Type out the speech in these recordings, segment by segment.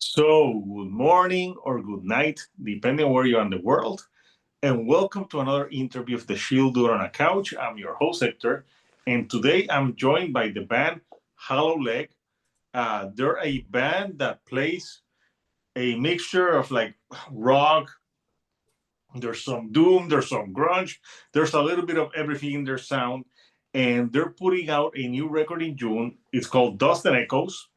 So, good morning or good night, depending on where you are in the world, and welcome to another interview of the Shield Dude on a Couch. I'm your host, Hector, and today I'm joined by the band Hollow Leg. They're a band that plays a mixture of like rock, there's some doom, there's some grunge, there's a little bit of everything in their sound, and they're putting out a new record in June. It's called Dust and Echoes.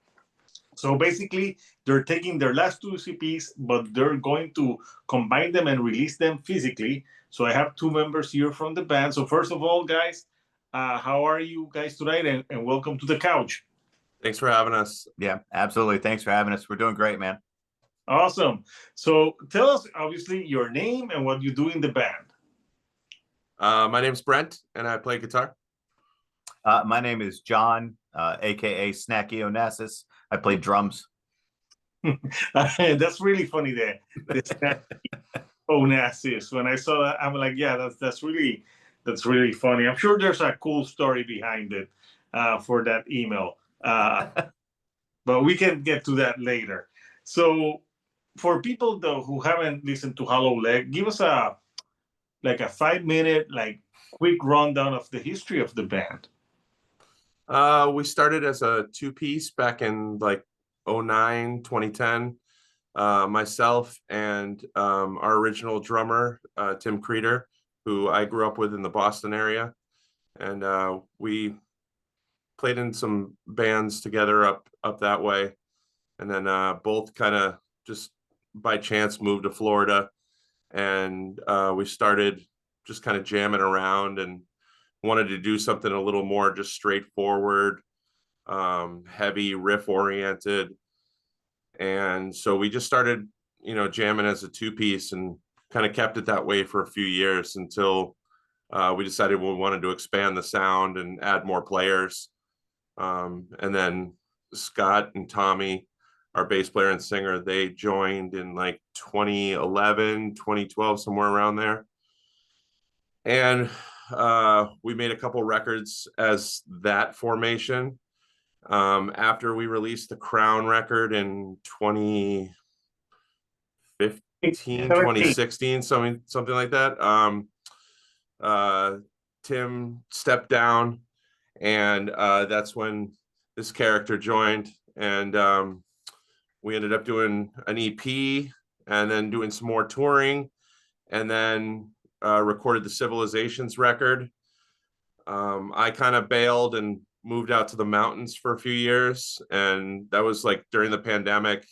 So basically, they're taking their last two CPs, but they're going to combine them and release them physically. So I have two members here from the band. So first of all, guys, how are you guys tonight? And welcome to the couch. Thanks for having us. Yeah, absolutely. Thanks for having us. We're doing great, man. Awesome. So tell us, obviously, your name and what you do in the band. My name's Brent, and I play guitar. My name is John, aka Snacky Onassis. I play drums. That's really funny there. Onassis. When I saw that, I'm like, yeah, that's really funny. I'm sure there's a cool story behind it for that email. But we can get to that later. So for people though who haven't listened to Hollow Leg, give us a 5-minute quick rundown of the history of the band. We started as a two-piece back in 2009, 2010. Myself and our original drummer, Tim Creeder, who I grew up with in the Boston area. And we played in some bands together up that way. And then both kind of just by chance moved to Florida. And we started just kind of jamming around and wanted to do something a little more just straightforward, heavy riff oriented. And so we just started, jamming as a two-piece and kind of kept it that way for a few years until we decided we wanted to expand the sound and add more players. And then Scott and Tommy, our bass player and singer, they joined in 2011, 2012, somewhere around there. And we made a couple records as that formation. After we released the Crown record in 2015, 2016, something like that, Tim stepped down, and that's when this character joined. And we ended up doing an EP and then doing some more touring, and then recorded the Civilizations record. I kind of bailed and moved out to the mountains for a few years, and that was during the pandemic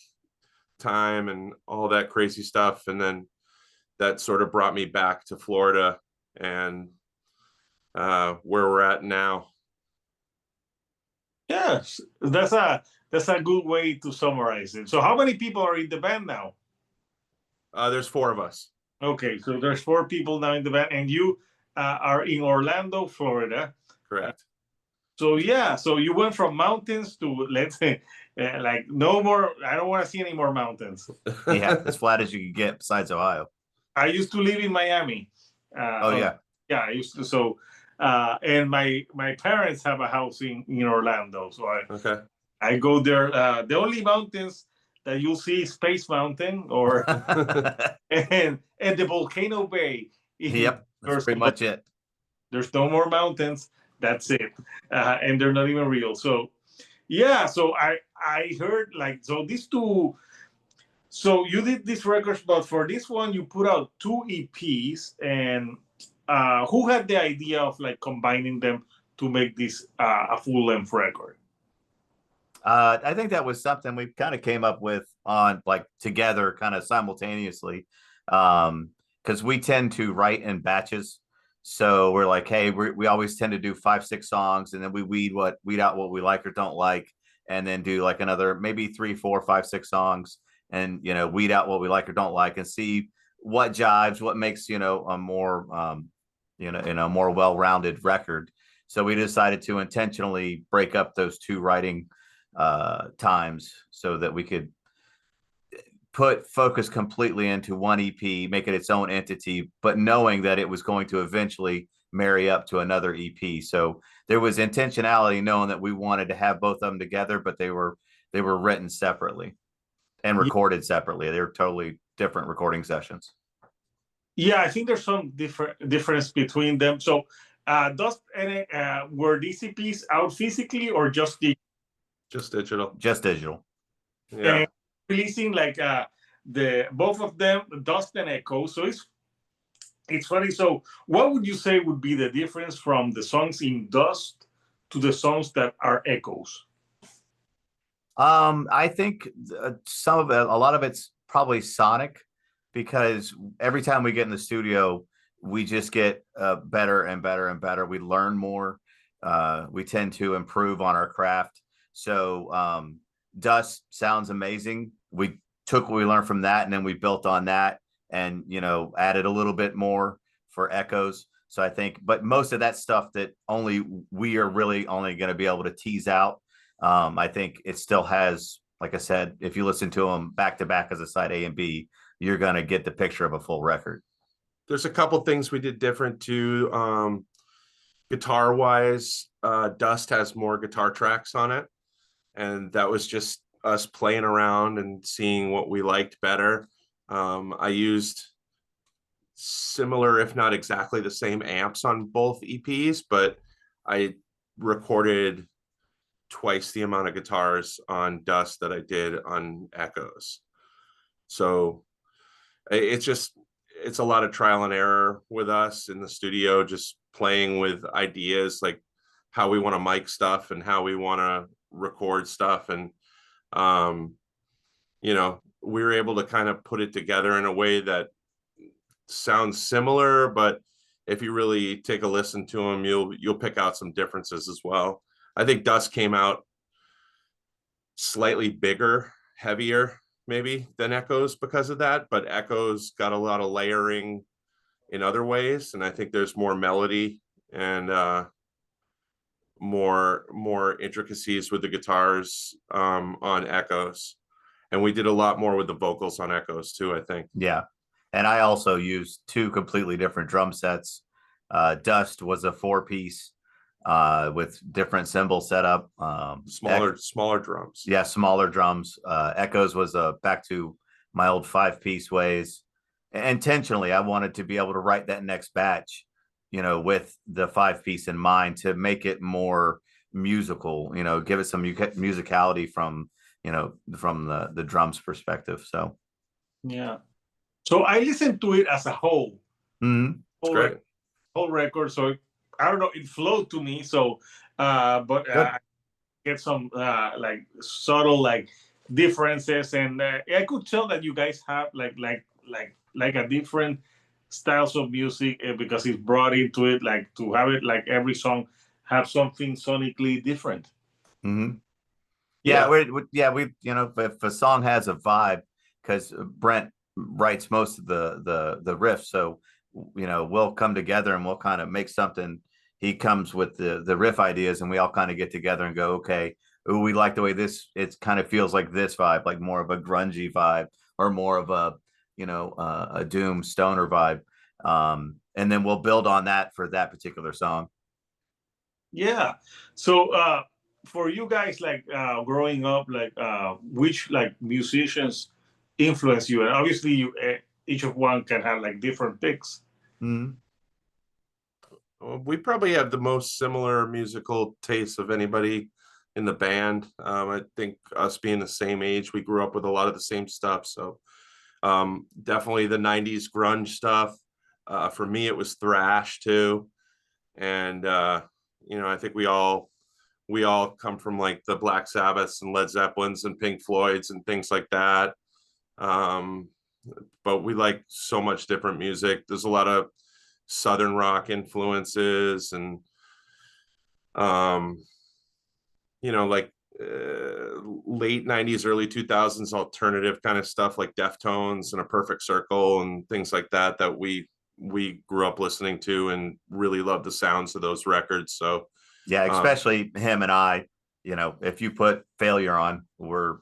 time and all that crazy stuff. And then that sort of brought me back to Florida and where we're at now. Yes, that's a good way to summarize it. So how many people are in the band now? There's 4 of us. Okay, so there's 4 people now in the band, and you are in Orlando, Florida. Correct. So you went from mountains to, let's say, no more. I don't want to see any more mountains. Yeah, as flat as you can get besides Ohio. I used to live in Miami. Yeah. Yeah, I used to. So, and my parents have a house in Orlando. So I go there. The only mountains that you'll see Space Mountain or and the Volcano Bay. Yep, that's pretty much it. There's no more mountains. That's it, and they're not even real. So, yeah. So I heard so these two. So you did these records, but for this one you put out 2 EPs, and who had the idea of combining them to make this a full-length record? I think that was something we kind of came up with on together kind of simultaneously, because we tend to write in batches. So we're like, hey, we always tend to do 5-6 songs, and then we weed out what we like or don't like, and then do another maybe 3, 4, 5, 6 songs, and weed out what we like or don't like, and see what jives, what makes a more more well-rounded record. So we decided to intentionally break up those 2 writing times so that we could put focus completely into one EP, make it its own entity, but knowing that it was going to eventually marry up to another EP. So there was intentionality, knowing that we wanted to have both of them together, but they were written separately. and recorded separately. They're totally different recording sessions. Yeah, I think there's some difference between them. So, were these EPs out physically or just digital? Just digital. Yeah. And releasing like the both of them, Dust and Echo. So it's funny. So, what would you say would be the difference from the songs in Dust to the songs that are Echoes? I think some of it, a lot of it's probably sonic, because every time we get in the studio, we just get better and better and better. We learn more. We tend to improve on our craft. So Dust sounds amazing. We took what we learned from that, and then we built on that, and added a little bit more for Echoes. So I think, but most of that stuff that only we are really only going to be able to tease out. I think it still has, like I said, if you listen to them back to back as a side A and B, you're going to get the picture of a full record. There's a couple things we did different too. Guitar wise, Dust has more guitar tracks on it, and that was just us playing around and seeing what we liked better. I used similar, if not exactly the same amps on both EPs, but I recorded twice the amount of guitars on Dust that I did on Echoes. So it's a lot of trial and error with us in the studio, just playing with ideas like how we want to mic stuff and how we want to record stuff. And we were able to kind of put it together in a way that sounds similar, but if you really take a listen to them, you'll pick out some differences as well. I think Dust came out slightly bigger, heavier maybe than Echoes because of that, but Echoes got a lot of layering in other ways, and I think there's more melody and more intricacies with the guitars on Echoes, and we did a lot more with the vocals on Echoes too, I think. Yeah, and I also used two completely different drum sets. Dust was a 4-piece with different cymbal setup. Smaller drums. Yeah, smaller drums. Echoes was back to my old 5-piece ways. Intentionally, I wanted to be able to write that next batch, with the 5-piece in mind, to make it more musical, give it some musicality from the drums perspective. So yeah. So I listened to it as a whole. Mm-hmm. Whole record. So I don't know, it flowed to me. So but I get some like subtle like differences, and I could tell that you guys have like a different styles of music, because it's brought into it, like to have it like every song have something sonically different. Mm-hmm. Yeah, we if a song has a vibe, because Brent writes most of the riffs, so we'll come together and we'll kind of make something. He comes with the riff ideas, and we all kind of get together and go, okay, ooh, we like the way this, it kind of feels like this vibe, like more of a grungy vibe, or more of a a doom stoner vibe, and then we'll build on that for that particular song. Yeah. So for you guys, like growing up, like which like musicians influence you? And obviously you each of one can have like different picks. Mm-hmm. We probably have the most similar musical tastes of anybody in the band. I think us being the same age, we grew up with a lot of the same stuff. So definitely the 90s grunge stuff. For me, it was thrash too. And, I think we all come from like the Black Sabbaths and Led Zeppelins and Pink Floyds and things like that. But we like so much different music. There's a lot of Southern rock influences, and like late 90s, early 2000s alternative kind of stuff like Deftones and A Perfect Circle and things like that we grew up listening to and really loved the sounds of those records. So yeah, especially him and I, if you put Failure on, we're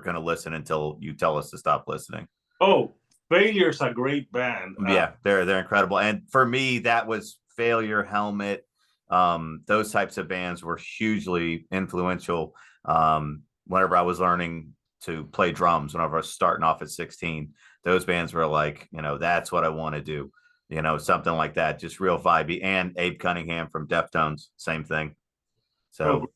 gonna listen until you tell us to stop listening. Oh, Failure's a great band. Yeah, they're incredible. And for me, that was Failure, Helmet. Those types of bands were hugely influential whenever I was learning to play drums whenever I was starting off at 16. Those bands were like, that's what I want to do. Something like that, just real vibey. And Abe Cunningham from Deftones, same thing. So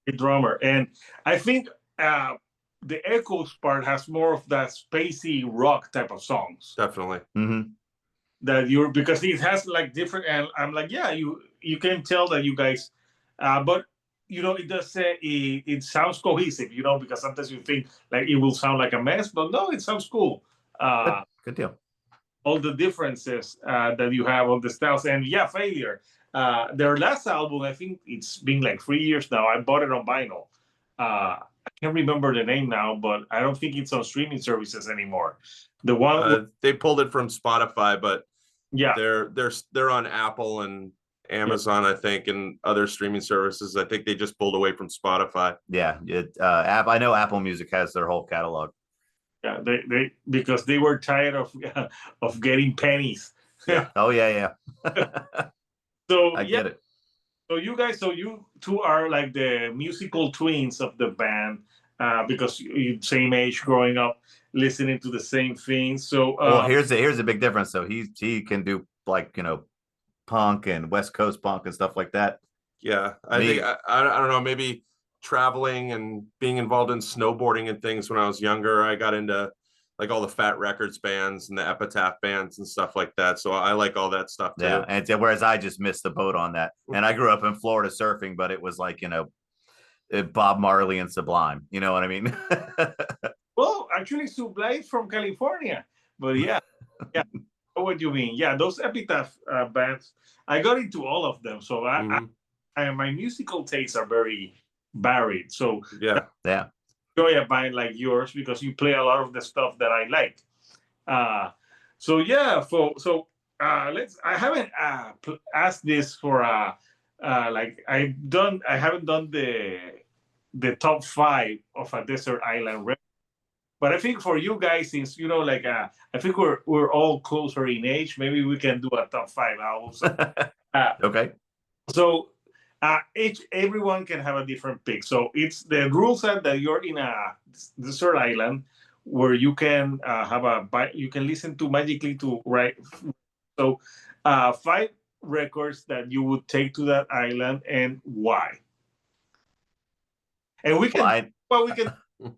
great drummer. And I think the Echoes part has more of that spacey rock type of songs. Definitely. mhm. That you're, because it has like different, and I'm like, yeah, you can tell that you guys, but it does say it sounds cohesive, because sometimes you think like it will sound like a mess, but no, it sounds cool. Good deal. All the differences that you have on the styles, and yeah, Failure. Their last album, I think it's been like 3 years now. I bought it on vinyl. I can't remember the name now, but I don't think it's on streaming services anymore. The one They pulled it from Spotify, but yeah, they're on Apple and Amazon, I think, and other streaming services. I think they just pulled away from Spotify. Yeah, I know Apple Music has their whole catalog. yeah, they because they were tired of getting pennies. Yeah. Oh yeah. So I get it. So you two are like the musical twins of the band, because you same age, growing up, listening to the same things. So Well, here's a big difference. So he can do like punk and West Coast punk and stuff like that. Yeah, I think I don't know, maybe traveling and being involved in snowboarding and things when I was younger, I got into like all the Fat Records bands and the Epitaph bands and stuff like that. So I like all that stuff too. Yeah, and whereas I just missed the boat on that. And I grew up in Florida surfing, but it was like Bob Marley and Sublime. You know what I mean? well, actually, Sublime from California, but yeah, I know what you mean? Yeah, those Epitaph bands, I got into all of them. So my musical tastes are very varied. So yeah. enjoy a band like yours because you play a lot of the stuff that I like. So yeah, I haven't asked this for like I haven't done the top 5 of a desert island record. But I think for you guys, since like I think we're all closer in age, maybe we can do a top 5 albums. Okay. So everyone can have a different pick. So it's the rules are that you're in a desert island where you can you can listen to magically to right. So 5 records that you would take to that island and why. And we can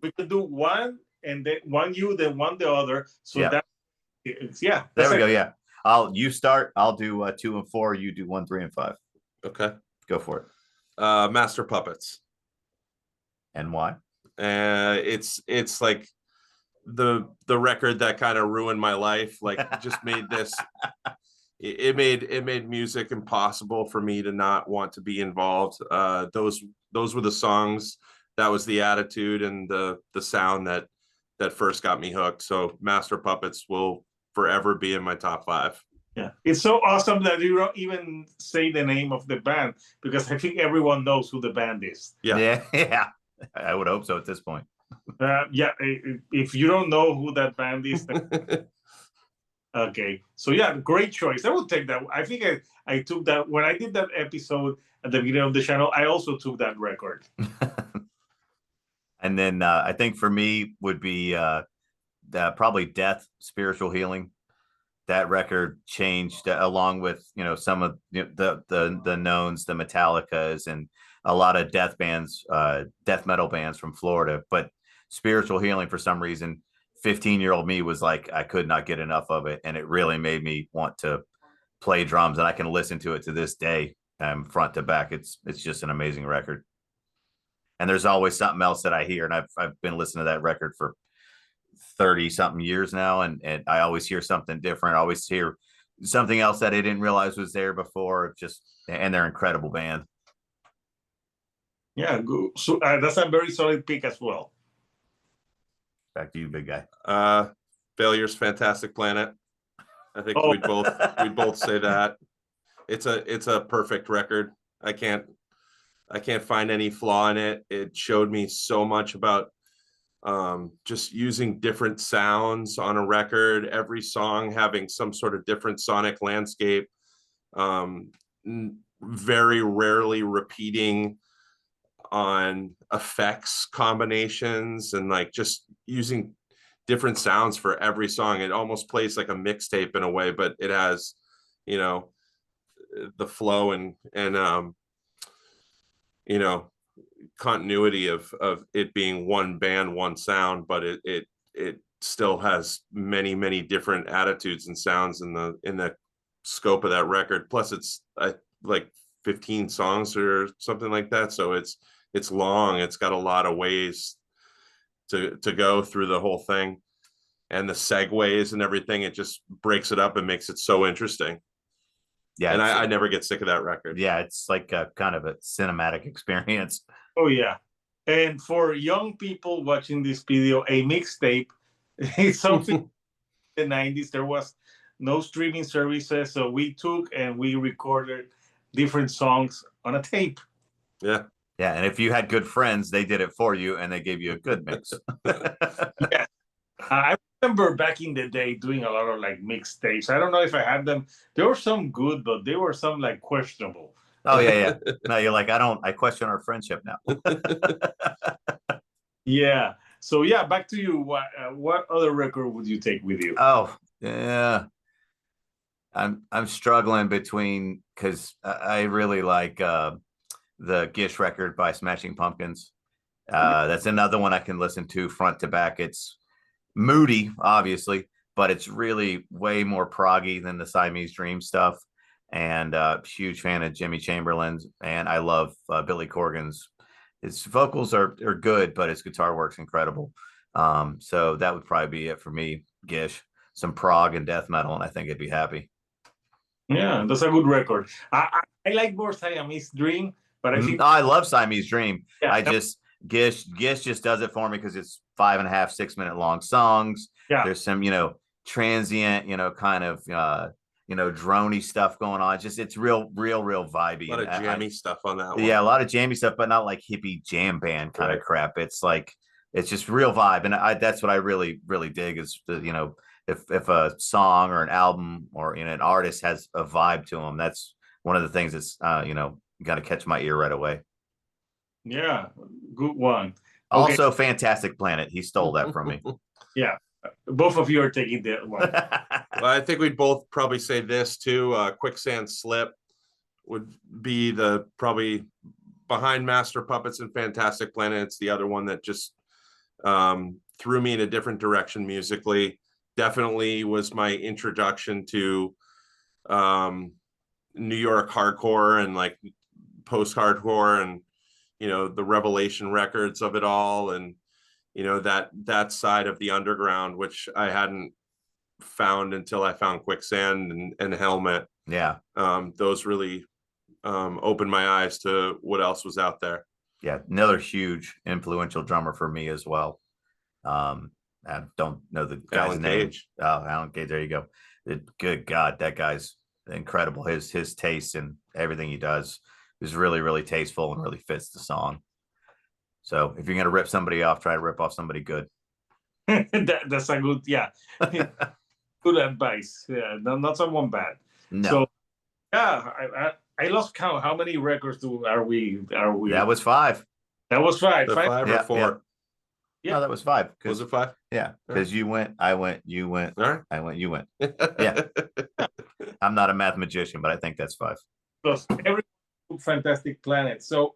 we can do one and then one you, then one the other. So there we go. Yeah. You start. I'll do 2 and 4. You do 1, 3, and 5. Okay. Go for it. Master Puppets. And why? It's like the record that kind of ruined my life. Like just made this. It made music impossible for me to not want to be involved. Those were the songs. That was the attitude and the sound that first got me hooked. So Master Puppets will forever be in my top 5. Yeah, it's so awesome that you don't even say the name of the band because I think everyone knows who the band is. Yeah. I would hope so at this point. If you don't know who that band is, then... Okay. So yeah, great choice. I would take that. I think I took that when I did that episode at the beginning of the channel. I also took that record. And then I think for me would be probably Death, Spiritual Healing. That record changed along with some of the knowns, the Metallicas, and a lot of death bands, death metal bands from Florida. But Spiritual Healing, for some reason, 15-year-old me was like, I could not get enough of it, and it really made me want to play drums. And I can listen to it to this day, front to back. It's just an amazing record. And there's always something else that I hear, and I've been listening to that record for 30 something years now, and I always hear something different. I always hear something else that I didn't realize was there before. And they're an incredible band. Yeah, good. So that's a very solid pick as well. Back to you, big guy. Failure's Fantastic Planet. I think we'd both say that. It's a perfect record. I can't find any flaw in it. It showed me so much about just using different sounds on a record, every song having some sort of different sonic landscape, very rarely repeating on effects combinations, and like just using different sounds for every song. It almost plays like a mixtape in a way, but it has, you know, the flow and you know, continuity of it being one band, one sound, but it still has many different attitudes and sounds in the scope of that record. Plus it's like 15 songs or something like that, so it's long. It's got a lot of ways to go through the whole thing, and the segues and everything. It just breaks it up and makes it so interesting. Yeah, and I never get sick of that record. Yeah, it's like a kind of a cinematic experience. Oh yeah, and for young people watching this video, a mixtape is something. In the 90s there was no streaming services, so we took and we recorded different songs on a tape. Yeah. Yeah, and if you had good friends, they did it for you and they gave you a good mix. Yeah. I remember back in the day doing a lot of like mixtapes. I don't know if I had them. There were some good, but there were some like questionable. Oh yeah. No, you're like, I question our friendship now. Yeah. So yeah, back to you. What other record would you take with you? Oh yeah, I'm struggling between, because I really like the Gish record by Smashing Pumpkins. That's another one I can listen to front to back. It's moody, obviously, but it's really way more proggy than the Siamese Dream stuff. And huge fan of Jimmy Chamberlin's, and I love Billy Corgan's. His vocals are good, but his guitar work's incredible. So that would probably be it for me. Gish, some prog and death metal, and I think I'd be happy. Yeah, that's a good record. I like more Siamese Dream, but I think I love Siamese Dream. Yeah. Gish just does it for me because it's 5.5, 6 minute long songs. Yeah. There's some, transient, kind of droney stuff going on. It's real vibey. A lot of jammy stuff on that one. Yeah, a lot of jammy stuff, but not like hippie jam band kind of crap. It's like, it's just real vibe, and that's what I really dig is the, if a song or an album or an artist has a vibe to them, that's one of the things that's got to catch my ear right away. Yeah, good one. Also, Fantastic Planet. He stole that from me. Yeah, both of you are taking that one. Well, I think we'd both probably say this too. Quicksand Slip would be the probably behind Master Puppets and Fantastic Planet. It's the other one that just threw me in a different direction musically. Definitely was my introduction to New York hardcore and like post-hardcore and the Revelation records of it all, and that side of the underground, which I hadn't found until I found Quicksand and Helmet. Yeah. Those really opened my eyes to what else was out there. Yeah, another huge influential drummer for me as well. I don't know the guy's Alan name. Cage. Oh, Alan Cage. There you go. Good God, that guy's incredible. His taste and everything he does is really tasteful and really fits the song. So if you're gonna rip somebody off, try to rip off somebody good. That's a good, good advice. Yeah, not someone bad. No. So yeah, I lost count. How many records are we? That was 5. That was 5. Five or 4? Yeah. No, that was 5. Was it 5? Yeah, because you went, I went, you went, All right. I went, you went. Yeah. I'm not a mathematician, but I think that's 5. Plus every Fantastic Planet. So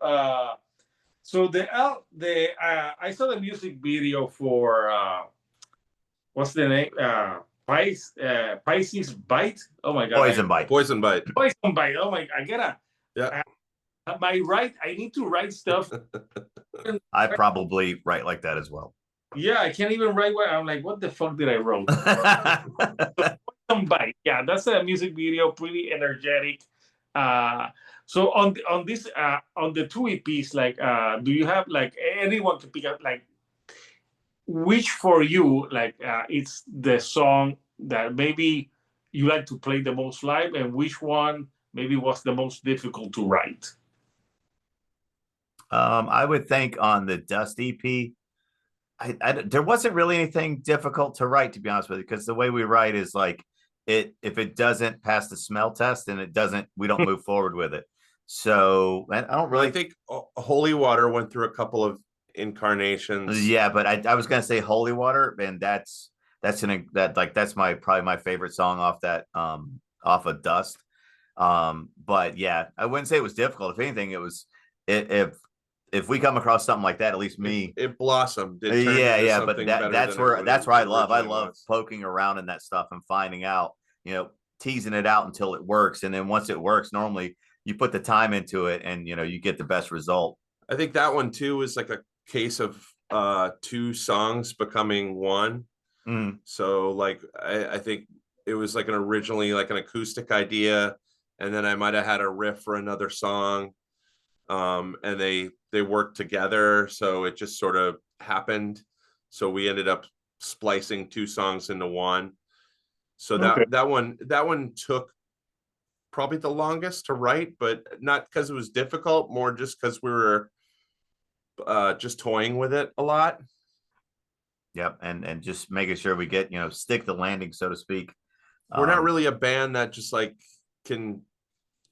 so I saw the music video for what's the name? Pisces Bite. Oh my God. Poison Bite. Poison Bite. Poison Bite. Oh my, I gotta. Yeah. I need to write stuff. I probably write like that as well. Yeah, I can't even write what I'm like. What the fuck did I wrote? Poison Bite. Yeah, that's a music video, pretty energetic. So on this on the 2 EPs, like do you have like anyone to pick up, like which for you like it's the song that maybe you like to play the most live, and which one maybe was the most difficult to write? I would think on the Dust EP, there wasn't really anything difficult to write, to be honest with you, because the way we write is like if it doesn't pass the smell test, and we don't move forward with it. So I don't really think Holy Water went through a couple of incarnations. Yeah, but I was gonna say Holy Water, and that's probably my favorite song off that off of Dust. But yeah, I wouldn't say it was difficult. If anything, it was if we come across something like that, at least me, it blossomed. It turned yeah, into yeah. But something better that's than where it that's where I love originally was. poking around in that stuff and finding out, you know, teasing it out until it works, and then once it works, normally you put the time into it, and you know you get the best result. I think that one too was like a case of two songs becoming one. Mm. So like I think it was like originally like an acoustic idea, and then I might have had a riff for another song, and they worked together, so it just sort of happened. So we ended up splicing two songs into one. So that one took probably the longest to write, but not because it was difficult, more just because we were just toying with it a lot. Yep, and just making sure we get, you know, stick the landing, so to speak. We're not really a band that just like can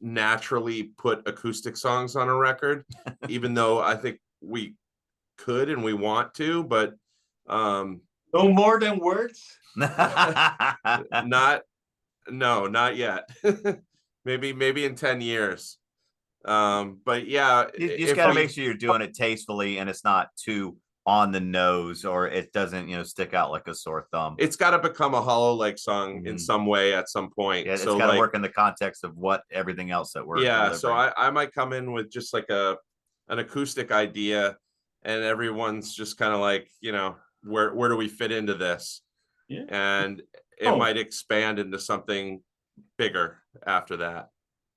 naturally put acoustic songs on a record, even though I think we could and we want to, but no more than words. not yet. maybe in 10 years. But yeah, you just got to make sure you're doing it tastefully and it's not too on the nose, or it doesn't, you know, stick out like a sore thumb. It's got to become a Hollow Lake song in some way at some point. Yeah, it's got to work in the context of what everything else that we're delivering. So I might come in with just like an acoustic idea, and everyone's just kind of like, you know, where do we fit into this? Yeah. And it might expand into something bigger after that.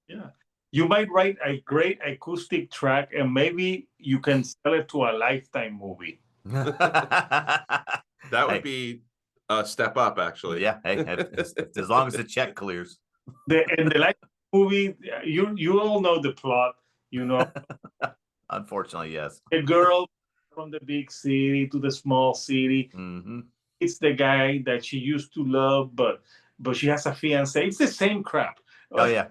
Yeah. You might write a great acoustic track, and maybe you can sell it to a Lifetime movie. That would be a step up, actually. Yeah, hey, as long as the check clears. The Lifetime movie, you all know the plot, you know. Unfortunately, yes. A girl from the big city to the small city. Mm-hmm. It's the guy that she used to love, but she has a fiance. It's the same crap. Oh yeah.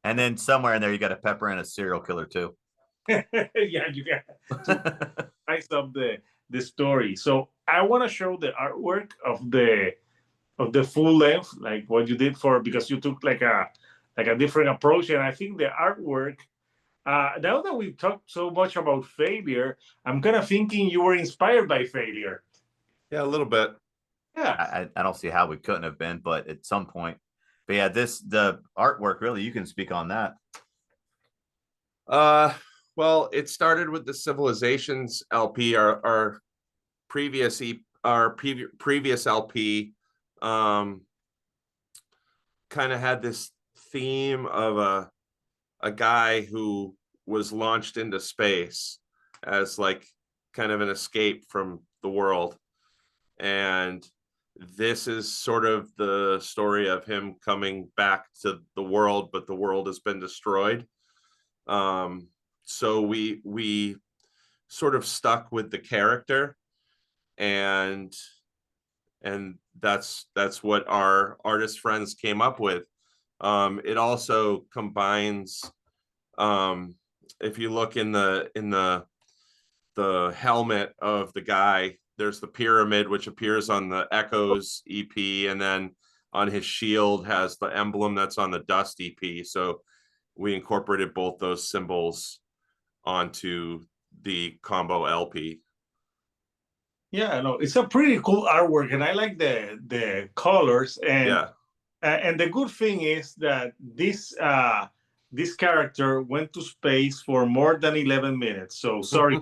And then somewhere in there, you got to pepper in a serial killer too. Yeah, you got to spice up the story. So I want to show the artwork of the full length, like what you did because you took like a different approach. And I think the artwork. Now that we've talked so much about failure, I'm kind of thinking you were inspired by failure. Yeah, a little bit. Yeah, I don't see how we couldn't have been, but at some point. But yeah, the artwork, really, you can speak on that. Well, it started with the Civilizations LP, our previous LP, kind of had this theme of a guy who was launched into space as like kind of an escape from the world. And this is sort of the story of him coming back to the world, but the world has been destroyed. So we sort of stuck with the character, and that's what our artist friends came up with. It also combines, if you look in the helmet of the guy, there's the pyramid, which appears on the Echoes EP, and then on his shield has the emblem that's on the Dust EP. So we incorporated both those symbols onto the combo LP. Yeah, no, it's a pretty cool artwork, and I like the colors. And and the good thing is that this character went to space for more than 11 minutes. So sorry.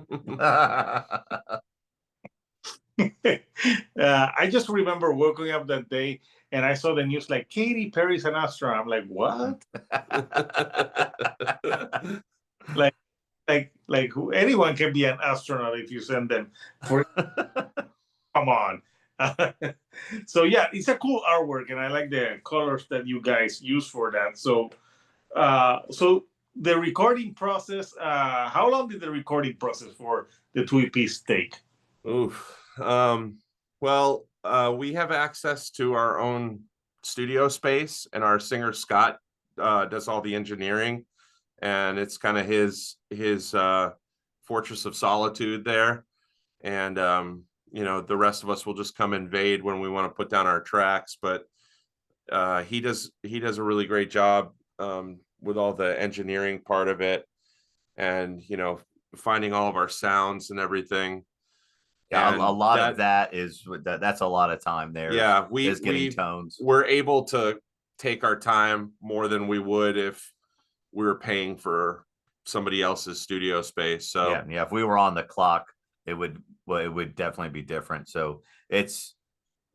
I just remember waking up that day and I saw the news like Katy Perry's an astronaut. I'm like, what? like anyone can be an astronaut if you send them. Come on. So yeah, it's a cool artwork, and I like the colors that you guys use for that. So so the recording process. How long did the recording process for the 2 EPs take? Oof. Well, we have access to our own studio space, and our singer Scott does all the engineering, and it's kind of his fortress of solitude there. and you know, the rest of us will just come invade when we want to put down our tracks. But he does a really great job with all the engineering part of it, and you know, finding all of our sounds and everything. Yeah, And a lot of that is that's a lot of time there. Yeah, is getting tones. We're able to take our time more than we would if we were paying for somebody else's studio space. So yeah, if we were on the clock, it would definitely be different. So it's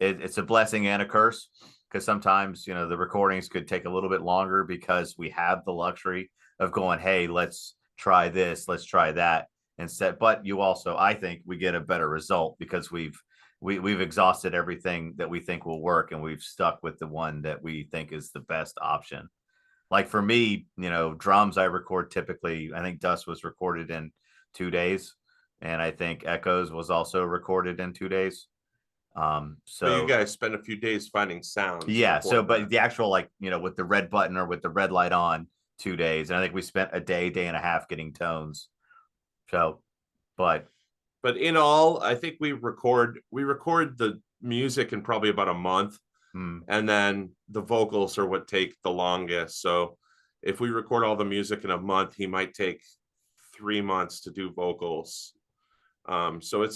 a blessing and a curse, because sometimes, you know, the recordings could take a little bit longer because we have the luxury of going, hey, let's try this, let's try that instead. But you also, I think, we get a better result because we've exhausted everything that we think will work, and we've stuck with the one that we think is the best option. Like for me, you know, drums I record typically, I think Dust was recorded in 2 days, and I think Echoes was also recorded in 2 days. so you guys spend a few days finding sounds. Yeah, so but the actual, like, you know, with the red button or with the red light on, 2 days, and I think we spent a day and a half getting tones. So, but in all, I think we record the music in probably about a month, and then the vocals are what take the longest. So if we record all the music in a month, he might take 3 months to do vocals. So it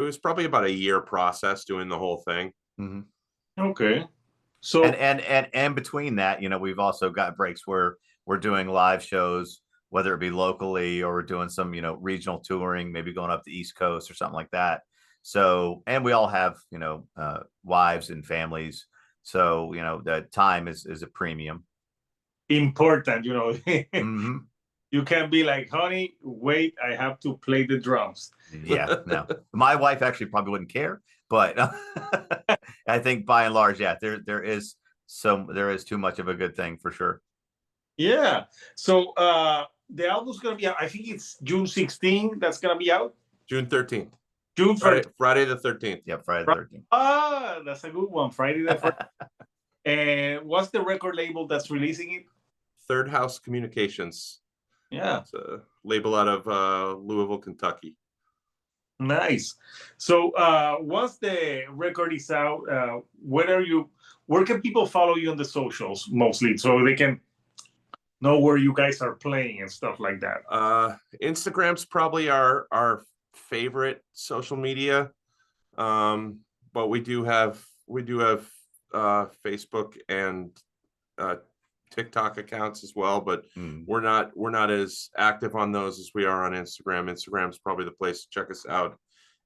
was probably about a year process doing the whole thing. Okay. So and between that, you know, we've also got breaks where we're doing live shows, whether it be locally or we're doing some, you know, regional touring, maybe going up the East Coast or something like that. So, and we all have, you know, wives and families. So, you know, the time is a premium. Important, you know. You can't be like, honey, wait, I have to play the drums. Yeah, no. My wife actually probably wouldn't care, but I think by and large, yeah, there is too much of a good thing for sure. Yeah. So the album's gonna be out, I think it's June 16th that's gonna be out. June 13th. June Friday the 13th. Yep, Friday the 13th. Ah, that's a good one. Friday the 13th. And what's the record label that's releasing it? Third House Communications. Yeah. It's a label out of Louisville, Kentucky. Nice. So once the record is out, where can people follow you on the socials mostly, so they can know where you guys are playing and stuff like that? Instagram's probably our favorite social media, but we do have Facebook and TikTok accounts as well, but we're not as active on those as we are on Instagram. Instagram's probably the place to check us out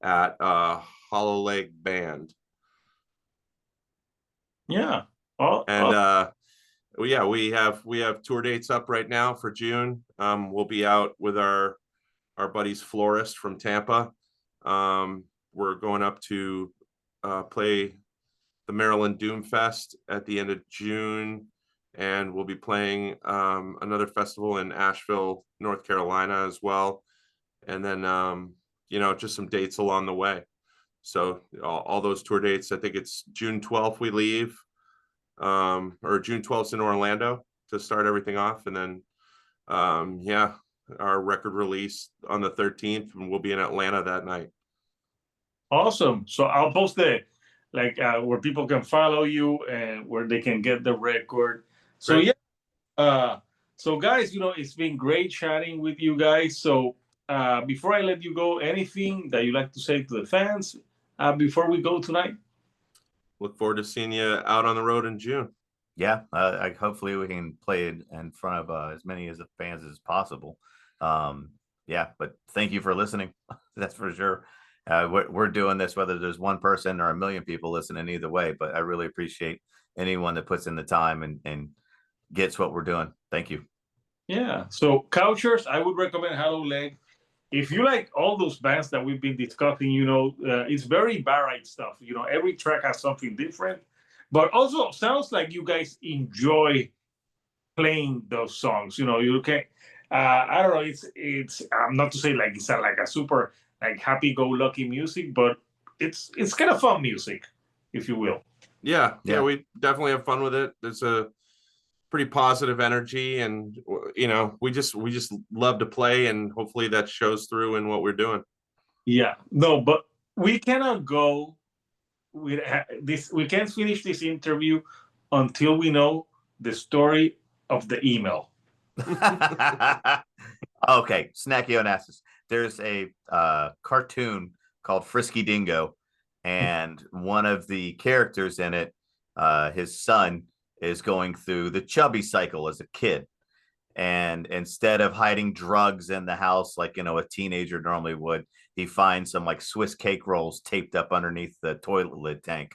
at Hollow Leg Band. Yeah. Yeah, we have tour dates up right now for June. We'll be out with our buddies Florist from Tampa. We're going up to play the Maryland Doom Fest at the end of June, and we'll be playing another festival in Asheville, North Carolina as well. And then you know, just some dates along the way. So all those tour dates, I think it's June 12th we leave, or June 12th in Orlando to start everything off, and then yeah, our record release on the 13th, and we'll be in Atlanta that night. Awesome. So I'll post the where people can follow you and where they can get the record. So yeah, so guys, you know, it's been great chatting with you guys. So before I let you go, anything that you like to say to the fans before we go tonight? Look forward to seeing you out on the road in June. Yeah, hopefully we can play it in front of as many of the fans as possible. Yeah, but thank you for listening. That's for sure. We're doing this whether there's one person or a million people listening, either way. But I really appreciate anyone that puts in the time and gets what we're doing. Thank you. Yeah. So Couchers, I would recommend Hollow Leg. If you like all those bands that we've been discussing, you know, it's very varied stuff. You know, every track has something different, but also sounds like you guys enjoy playing those songs. You know, you can, I don't know, it's not to say like it's like a super like happy-go-lucky music, but it's kind of fun music, if you will. Yeah, we definitely have fun with it. There's a pretty positive energy, and you know, we just love to play, and hopefully that shows through in what we're doing. Yeah, no, but we cannot go with this. We can't finish this interview until we know the story of the email. Okay, Snacky Onassis. There's a cartoon called Frisky Dingo, and one of the characters in it, his son, is going through the chubby cycle as a kid. And instead of hiding drugs in the house like a teenager normally would, he finds some like Swiss cake rolls taped up underneath the toilet lid tank.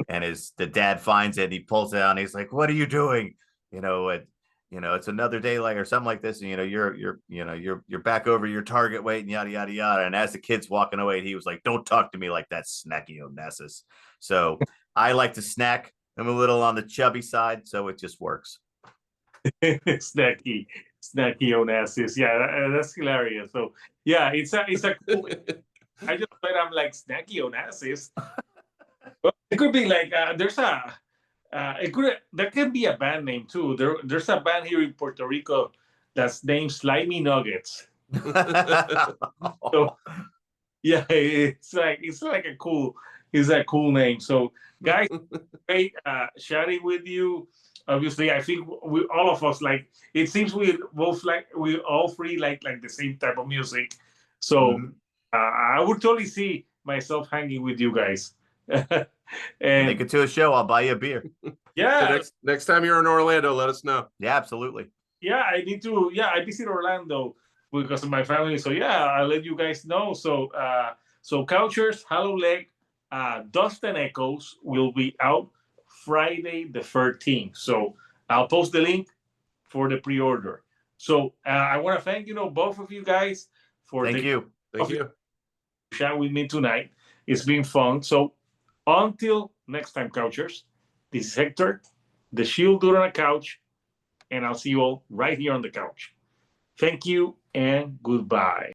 And the dad finds it, and he pulls it out, and he's like, "What are you doing?" It's another day like or something like this, and you're back over your target weight and yada yada yada. And as the kid's walking away, he was like, "Don't talk to me like that, Snacky Onassis." So I like to snack. I'm a little on the chubby side, so it just works. snacky Onassis. Yeah, that's hilarious. So yeah, it's a cool. I just thought I'm like Snacky Onassis. But it could be like there can be a band name too. There's a band here in Puerto Rico that's named Slimy Nuggets. So yeah, it's like a cool name. So guys, great chatting with you. Obviously, I think all of us like. It seems we all three like the same type of music. So I would totally see myself hanging with you guys. And make it to a show. I'll buy you a beer. Yeah. Next time you're in Orlando, let us know. Yeah, absolutely. Yeah, I need to. Yeah, I visit Orlando because of my family. So yeah, I'll let you guys know. So Couchers, Hollow Leg, Dust and Echoes will be out Friday the 13th. So I'll post the link for the pre-order. So I want to thank both of you guys for Thank you. chat with me tonight. It's been fun. So until next time, Couchers, this is Hector, the Shield Dude on a Couch, and I'll see you all right here on the couch. Thank you and goodbye.